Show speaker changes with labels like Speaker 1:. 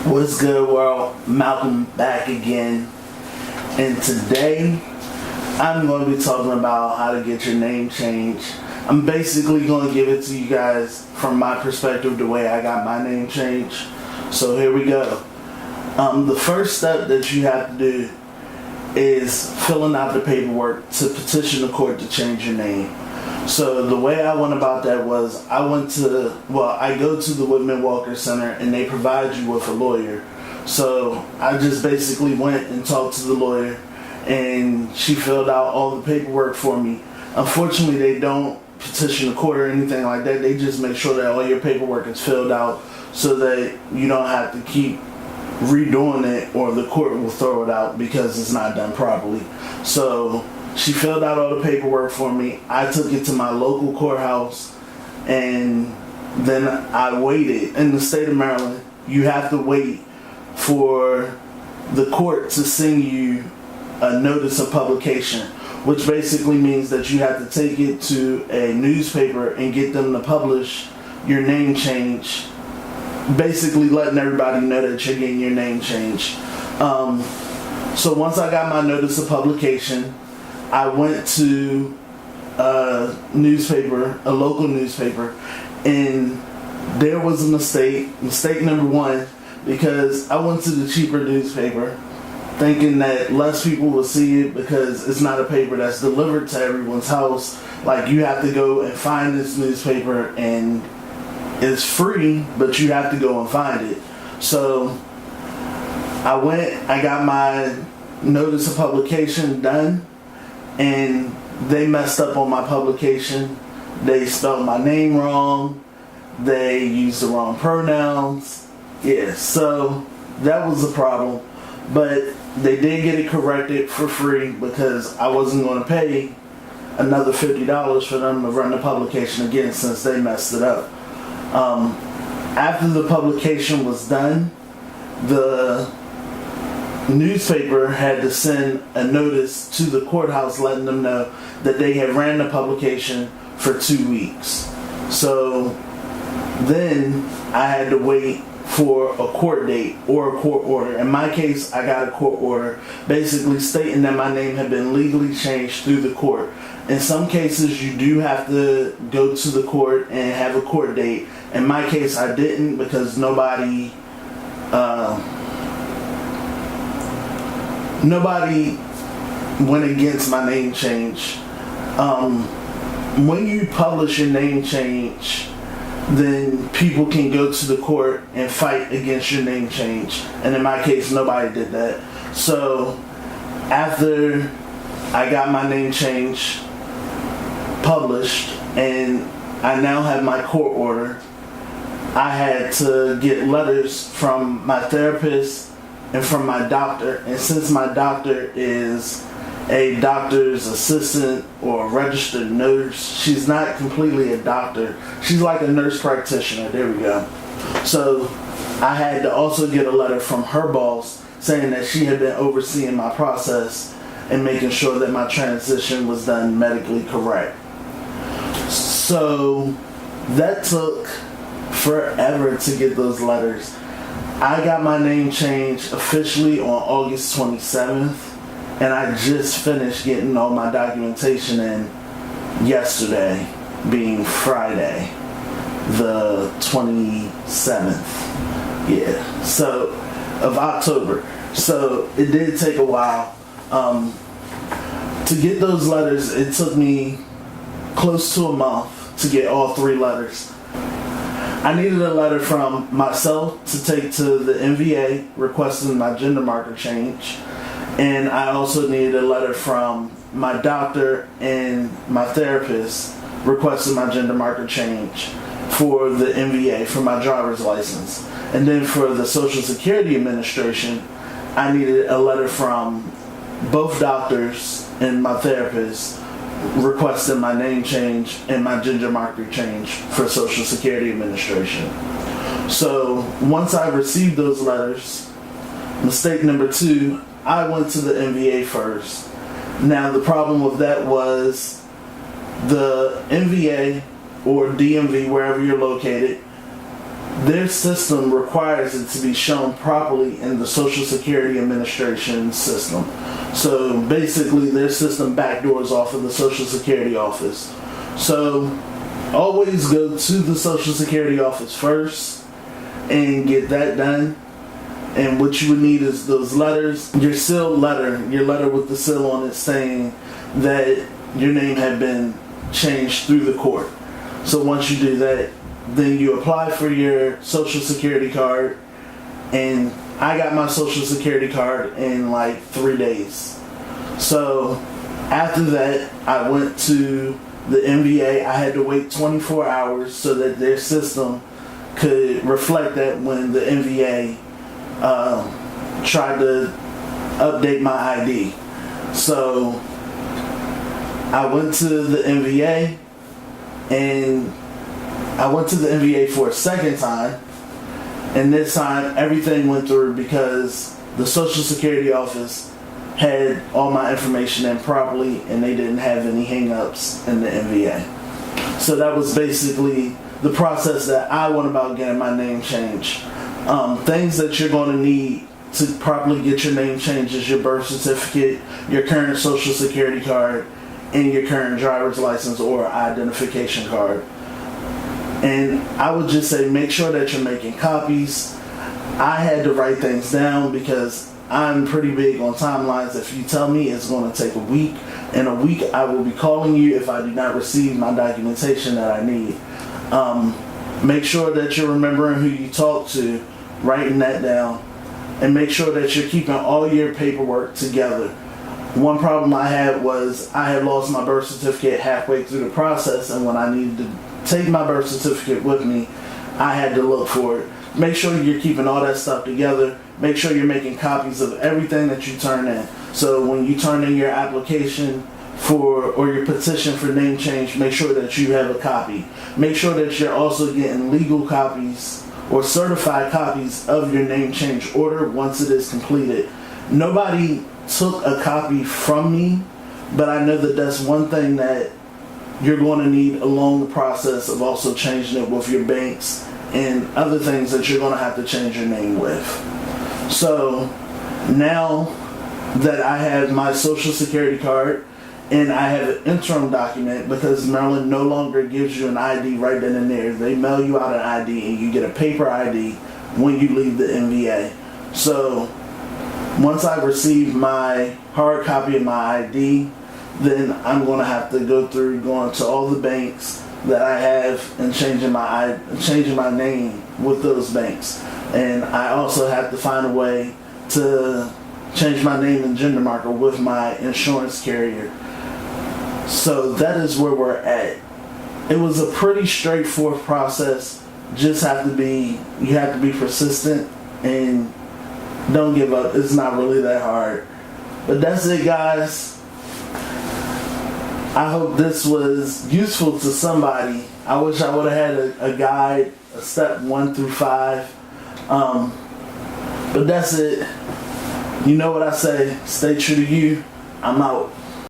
Speaker 1: What's good, world? Malcolm back again, and today I'm going to be talking about how to get your name changed. I'm basically going to give it to you guys from my perspective, the way I got my name changed. So here we go. The first step that you have to do is filling out the paperwork to petition the court to change your name. So the way I went about that was I go to the Whitman Walker Center and they provide you with a lawyer. So I just basically went and talked to the lawyer and she filled out all the paperwork for me. Unfortunately, they don't petition the court or anything like that. They just make sure that all your paperwork is filled out so that you don't have to keep redoing it or the court will throw it out because it's not done properly. So she filled out all the paperwork for me. I took it to my local courthouse and then I waited. In the state of Maryland, you have to wait for the court to send you a notice of publication, which basically means that you have to take it to a newspaper and get them to publish your name change, basically letting everybody know that you're getting your name changed. So once I got my notice of publication, I went to a local newspaper, and there was a mistake number one, because I went to the cheaper newspaper thinking that less people will see it because it's not a paper that's delivered to everyone's house. Like, you have to go and find this newspaper and it's free, but you have to go and find it. So I got my notice of publication done, and they messed up on my publication. They spelled my name wrong. They used the wrong pronouns. Yeah, so that was a problem. But they did get it corrected for free because I wasn't going to pay another $50 for them to run the publication again since they messed it up. After the publication was done, the newspaper had to send a notice to the courthouse letting them know that they had ran the publication for 2 weeks. So then I had to wait for a court date or a court order. In my case, I got a court order basically stating that my name had been legally changed through the court. In some cases, you do have to go to the court and have a court date. In my case, I didn't because nobody went against my name change. When you publish your name change, then people can go to the court and fight against your name change. And in my case, nobody did that. So after I got my name change published and I now have my court order, I had to get letters from my therapist and from my doctor. And since my doctor is a doctor's assistant or a registered nurse, she's not completely a doctor. She's like a nurse practitioner. There we go. So I had to also get a letter from her boss saying that she had been overseeing my process and making sure that my transition was done medically correct. So that took forever to get those letters. I got my name changed officially on August 27th, and I just finished getting all my documentation in yesterday, being Friday, the 27th, of October. So it did take a while. To get those letters, it took me close to a month to get all 3 letters. I needed a letter from myself to take to the NVA requesting my gender marker change. And I also needed a letter from my doctor and my therapist requesting my gender marker change for the NVA, for my driver's license. And then for the Social Security Administration, I needed a letter from both doctors and my therapist requesting my name change and my gender marker change for Social Security Administration. So once I received those letters, mistake number 2, I went to the NVA first. Now the problem with that was the NVA or DMV, wherever you're located, their system requires it to be shown properly in the Social Security Administration system. So basically their system backdoors off of the Social Security office. So always go to the Social Security office first and get that done. And what you would need is those letters, your sealed letter, your letter with the seal on it saying that your name had been changed through the court. So once you do that, then you apply for your Social Security card, and I got my Social Security card in like 3 days. So after that, I went to the MVA. I had to wait 24 hours so that their system could reflect that when the MVA tried to update my ID. So I went to the MVA, and I went to the MVA for a second time, and this time everything went through because the Social Security office had all my information in properly, and they didn't have any hang-ups in the MVA. So that was basically the process that I went about getting my name changed. Things that you're going to need to properly get your name changed is your birth certificate, your current Social Security card, and your current driver's license or identification card. And I would just say make sure that you're making copies. I had to write things down because I'm pretty big on timelines. If you tell me it's going to take a week, in a week I will be calling you if I do not receive my documentation that I need. Make sure that you're remembering who you talk to, writing that down, and make sure that you're keeping all your paperwork together. One problem I had was I had lost my birth certificate halfway through the process, and when I needed to take my birth certificate with me, I had to look for it. Make sure you're keeping all that stuff together. Make sure you're making copies of everything that you turn in. So when you turn in your application or your petition for name change, make sure that you have a copy. Make sure that you're also getting legal copies or certified copies of your name change order once it is completed. Nobody took a copy from me, but I know that that's one thing that you're going to need along the process of also changing it with your banks and other things that you're going to have to change your name with. So now that I have my Social Security card and I have an interim document, because Maryland no longer gives you an ID right then and there. They mail you out an ID and you get a paper ID when you leave the MVA. So once I receive my hard copy of my ID, then I'm going to have to go through going to all the banks that I have and changing my name with those banks. And I also have to find a way to change my name and gender marker with my insurance carrier. So that is where we're at. It was a pretty straightforward process. You have to be persistent and don't give up. It's not really that hard. But that's it, guys. I hope this was useful to somebody. I wish I would have had a guide, a step 1 through 5. But that's it. You know what I say. Stay true to you. I'm out.